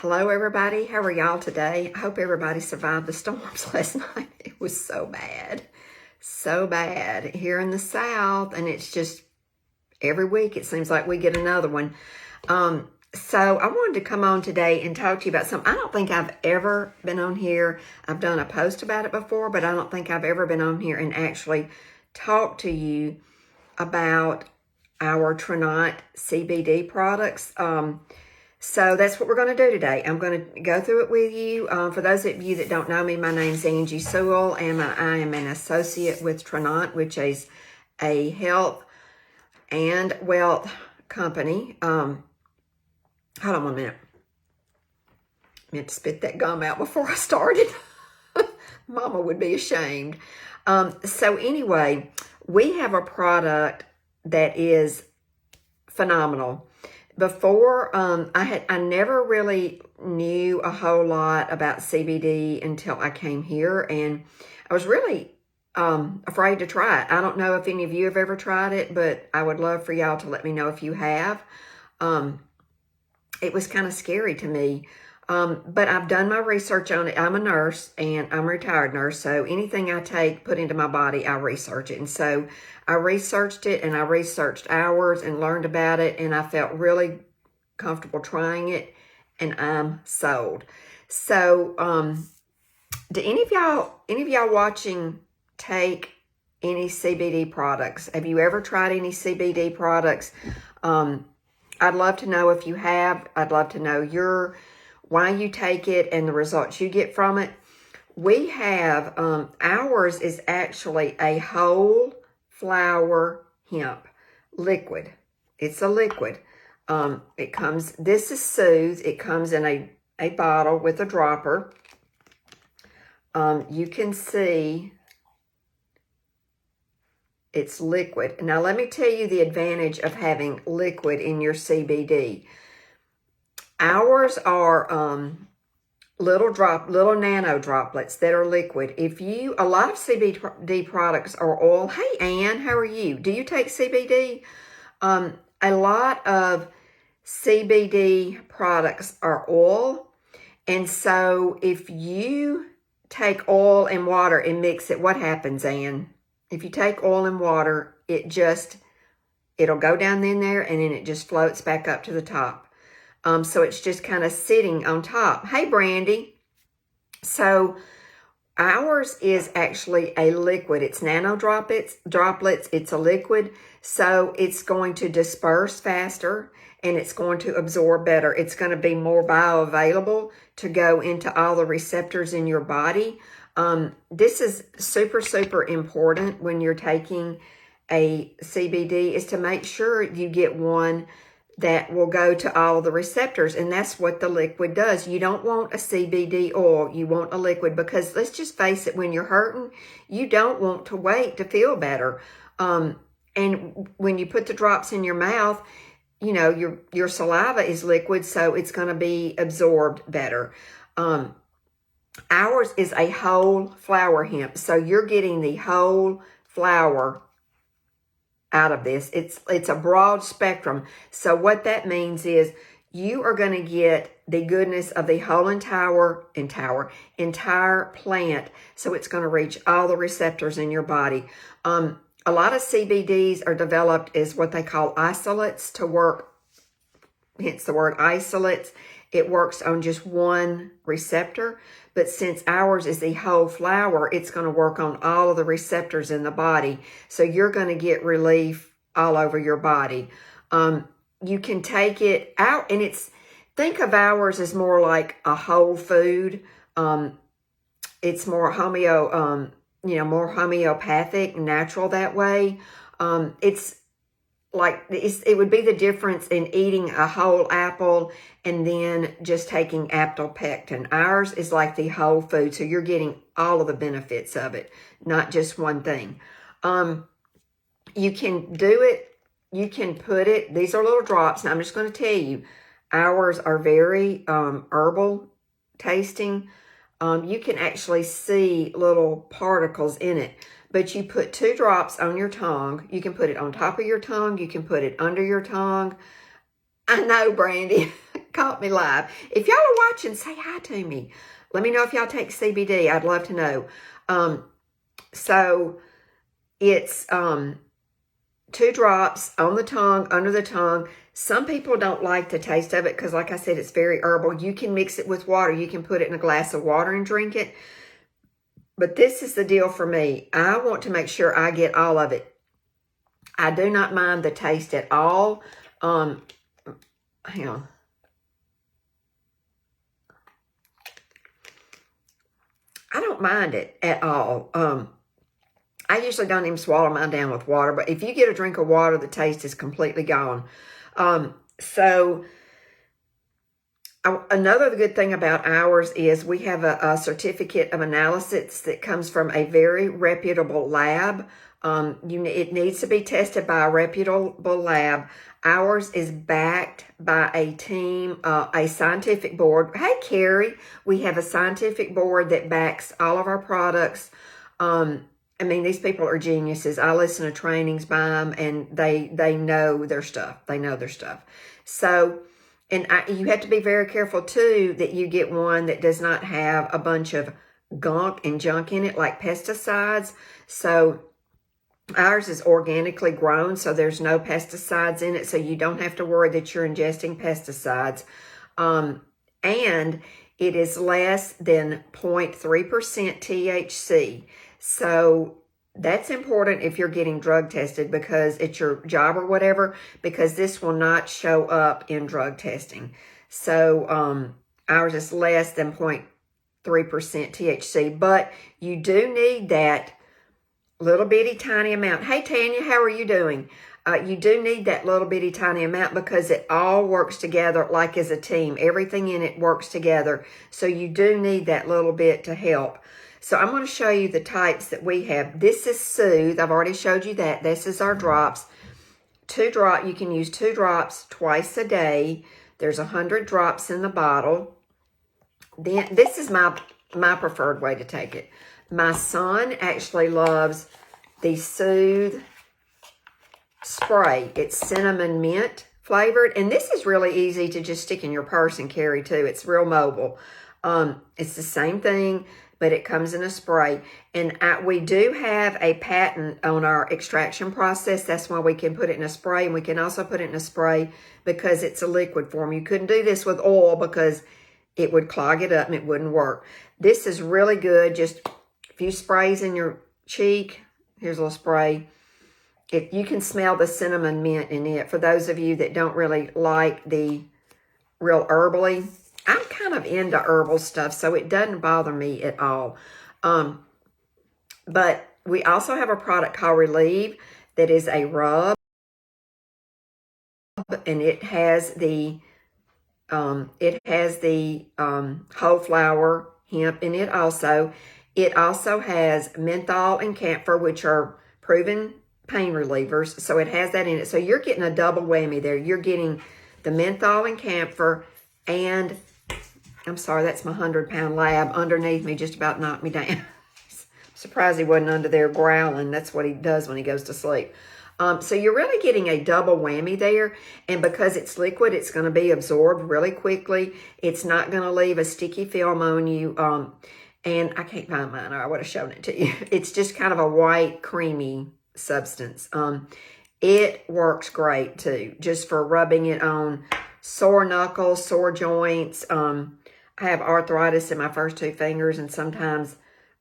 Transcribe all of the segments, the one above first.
Hello, everybody. How are y'all today? I hope everybody survived the storms last night. It was so bad here in the South, and it's just every week it seems like we get another one. So I wanted to come on today and talk to you about something. I don't think I've ever been on here. I've done a post about it before, but I don't think I've ever been on here and actually talked to you about our Tranont CBD products. So that's what we're going to do today. I'm going to go through it with you. For those of you that don't know me, my name's Angie Sewell, and I am an associate with Tranont, which is a health and wealth company. Hold on 1 minute. I meant to spit that gum out before I started. Mama would be ashamed. So anyway, we have a product that is phenomenal. Before, I never really knew a whole lot about CBD until I came here, and I was really afraid to try it. I don't know if any of you have ever tried it, but I would love for y'all to let me know if you have. It was kind of scary to me, but I've done my research on it. I'm a nurse, and I'm a retired nurse, so anything I put into my body, I research it. And so I researched it, and I researched ours and learned about it, and I felt really comfortable trying it, and I'm sold. So, do any of y'all watching take any CBD products? Have you ever tried any CBD products? I'd love to know if you have. I'd love to know why you take it and the results you get from it. We have, ours is actually a whole flower hemp liquid. It's a liquid. This is Soothe. It comes in a bottle with a dropper. You can see it's liquid. Now, let me tell you the advantage of having liquid in your CBD. Ours are little nano droplets that are liquid. A lot of CBD products are oil. Hey, Ann, how are you? Do you take CBD? A lot of CBD products are oil. And so if you take oil and water and mix it, what happens, Ann? If you take oil and water, it'll go down in there, and then it just floats back up to the top. So it's just kind of sitting on top. Hey, Brandy. So ours is actually a liquid. It's nano droplets. It's a liquid. So it's going to disperse faster, and it's going to absorb better. It's going to be more bioavailable to go into all the receptors in your body. This is super, super important when you're taking a CBD, is to make sure you get one that will go to all the receptors, and that's what the liquid does. You don't want a CBD oil, you want a liquid, because let's just face it, when you're hurting, you don't want to wait to feel better. And when you put the drops in your mouth, you know, your saliva is liquid, so it's going to be absorbed better. Ours is a whole flower hemp, so you're getting the whole flower out of this. It's a broad spectrum. So what that means is you are going to get the goodness of the whole entire plant. So it's going to reach all the receptors in your body. A lot of CBDs are developed as what they call isolates to work, hence the word isolates. It works on just one receptor, but since ours is the whole flower, it's going to work on all of the receptors in the body. So you're going to get relief all over your body. You can take it out, and think of ours as more like a whole food. It's more more homeopathic, natural that way. It would be the difference in eating a whole apple and then just taking aptopectin. Ours is like the whole food, so you're getting all of the benefits of it, not just one thing. You can do it. You can put it. These are little drops. Now I'm just going to tell you, ours are very herbal tasting. You can actually see little particles in it. But you put 2 drops on your tongue. You can put it on top of your tongue. You can put it under your tongue. I know, Brandy. caught me live. If y'all are watching, say hi to me. Let me know if y'all take CBD. I'd love to know. So it's 2 drops on the tongue, under the tongue. Some people don't like the taste of it because, like I said, it's very herbal. You can mix it with water. You can put it in a glass of water and drink it. But this is the deal for me. I want to make sure I get all of it. I do not mind the taste at all. Hang on. I don't mind it at all. I usually don't even swallow mine down with water, but if you get a drink of water, the taste is completely gone. Another good thing about ours is we have a certificate of analysis that comes from a very reputable lab. It needs to be tested by a reputable lab. Ours is backed by a team, a scientific board. Hey, Carrie, we have a scientific board that backs all of our products. I mean, these people are geniuses. I listen to trainings by them, and they know their stuff. They know their stuff. So, you have to be very careful, too, that you get one that does not have a bunch of gunk and junk in it, like pesticides. So, ours is organically grown, so there's no pesticides in it, so you don't have to worry that you're ingesting pesticides. And it is less than 0.3% THC. So that's important if you're getting drug tested because it's your job or whatever, because this will not show up in drug testing. So ours is less than 0.3% THC, but you do need that little bitty tiny amount. Hey, Tanya, how are you doing? You do need that little bitty tiny amount because it all works together like as a team. Everything in it works together. So you do need that little bit to help. So I'm going to show you the types that we have. This is Soothe. I've already showed you that. This is our drops. 2 drop. You can use 2 drops twice a day. There's 100 drops in the bottle. Then this is my preferred way to take it. My son actually loves the Soothe spray. It's cinnamon mint flavored, and this is really easy to just stick in your purse and carry too. It's real mobile. It's the same thing, but it comes in a spray. And we do have a patent on our extraction process. That's why we can put it in a spray, and we can also put it in a spray because it's a liquid form. You couldn't do this with oil because it would clog it up and it wouldn't work. This is really good. Just a few sprays in your cheek. Here's a little spray. If you can smell the cinnamon mint in it. For those of you that don't really like the real herbally, I'm kind of into herbal stuff, so it doesn't bother me at all. But we also have a product called Relieve that is a rub, and it has the whole flower hemp in it also. It also has menthol and camphor, which are proven pain relievers. So it has that in it. So you're getting a double whammy there. You're getting the menthol and camphor, and I'm sorry, that's my 100-pound lab underneath me, just about knocked me down. Surprised he wasn't under there growling. That's what he does when he goes to sleep. So you're really getting a double whammy there. And because it's liquid, it's going to be absorbed really quickly. It's not going to leave a sticky film on you. And I can't find mine, or I would have shown it to you. It's just kind of a white, creamy substance. It works great too, just for rubbing it on sore knuckles, sore joints. I have arthritis in my first 2 fingers, and sometimes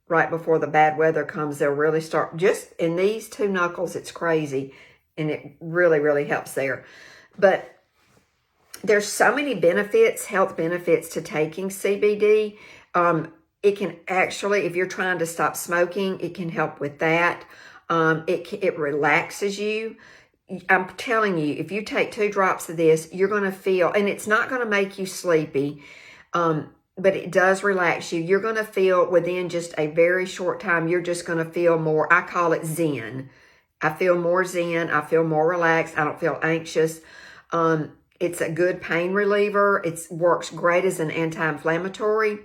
right before the bad weather comes, they'll really start, just in these 2 knuckles, it's crazy, and it really, really helps there. But there's so many benefits, health benefits to taking CBD. It can actually, if you're trying to stop smoking, it can help with that. It relaxes you. I'm telling you, if you take 2 drops of this, you're going to feel, and it's not going to make you sleepy, but it does relax you. You're going to feel within just a very short time, you're just going to feel more, I call it zen. I feel more zen. I feel more relaxed. I don't feel anxious. It's a good pain reliever. It works great as an anti-inflammatory.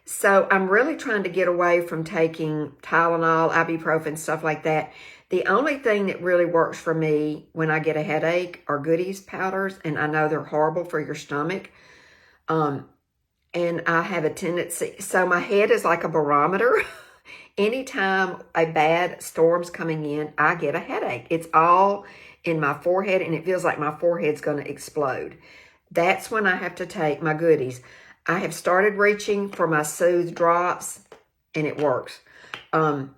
So I'm really trying to get away from taking Tylenol, ibuprofen, stuff like that. The only thing that really works for me when I get a headache are Goodies powders, and I know they're horrible for your stomach. And I have a tendency, so my head is like a barometer. Anytime a bad storm's coming in, I get a headache. It's all in my forehead, and it feels like my forehead's going to explode. That's when I have to take my goodies. I have started reaching for my Soothe drops, and it works. I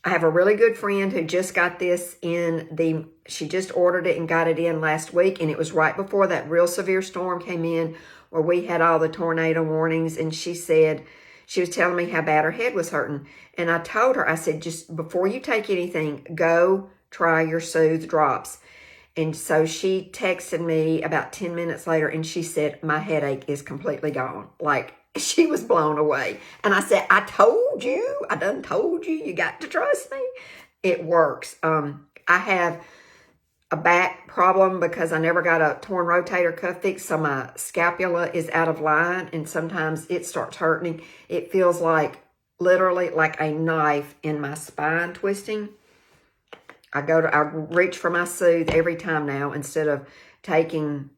have a really good friend who just got this she just ordered it and got it in last week, and it was right before that real severe storm came in where we had all the tornado warnings, and she said, she was telling me how bad her head was hurting. And I told her, I said, just before you take anything, go try your Soothe drops. And so she texted me about 10 minutes later, and she said, my headache is completely gone. Like, she was blown away. And I said, I done told you, you got to trust me. It works. I have a back problem because I never got a torn rotator cuff fixed, so my scapula is out of line, and sometimes it starts hurting. It feels like, literally like a knife in my spine twisting. I reach for my Soothe every time now instead of taking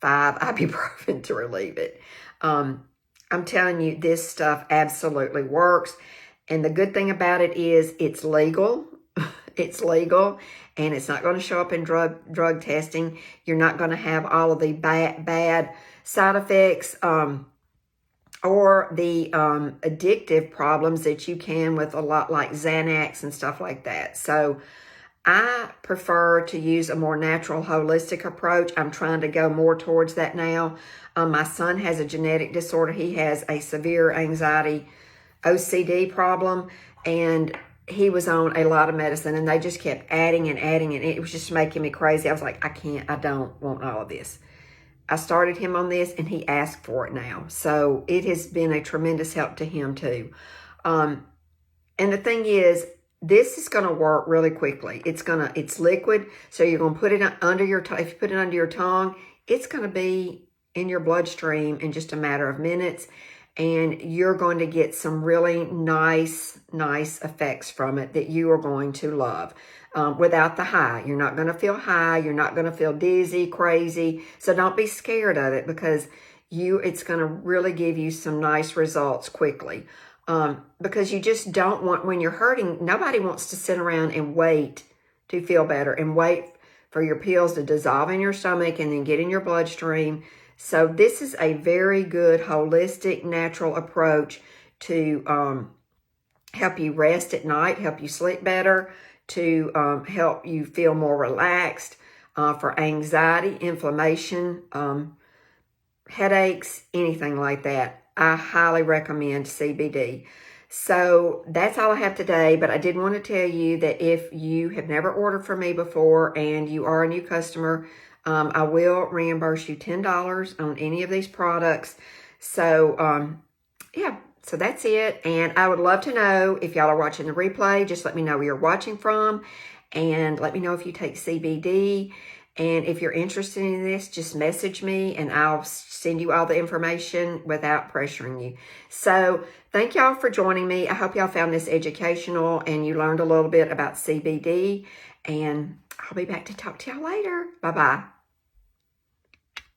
5 ibuprofen to relieve it. I'm telling you, this stuff absolutely works. And the good thing about it is it's legal. It's legal, and it's not going to show up in drug testing. You're not going to have all of the bad side effects or the addictive problems that you can with a lot like Xanax and stuff like that. So I prefer to use a more natural, holistic approach. I'm trying to go more towards that now. My son has a genetic disorder. He has a severe anxiety, OCD problem, and he was on a lot of medicine, and they just kept adding and adding, and it was just making me crazy. I was like, I don't want all of this. I started him on this, and he asked for it now. So it has been a tremendous help to him too. And the thing is, this is going to work really quickly. It's liquid, so you're going to put it under your tongue. If you put it under your tongue, it's going to be in your bloodstream in just a matter of minutes. And you're going to get some really nice effects from it that you are going to love without the high. You're not going to feel high. You're not going to feel dizzy, crazy. So don't be scared of it, because it's going to really give you some nice results quickly. Because you just don't want, when you're hurting, nobody wants to sit around and wait to feel better and wait for your pills to dissolve in your stomach and then get in your bloodstream. So this is a very good, holistic, natural approach to help you rest at night, help you sleep better, to help you feel more relaxed, for anxiety, inflammation, headaches, anything like that. I highly recommend CBD. So that's all I have today, but I did want to tell you that if you have never ordered from me before and you are a new customer, I will reimburse you $10 on any of these products. So, yeah, so that's it. And I would love to know if y'all are watching the replay. Just let me know where you're watching from, and let me know if you take CBD. And if you're interested in this, just message me and I'll send you all the information without pressuring you. So thank y'all for joining me. I hope y'all found this educational and you learned a little bit about CBD. And I'll be back to talk to y'all later. Bye-bye.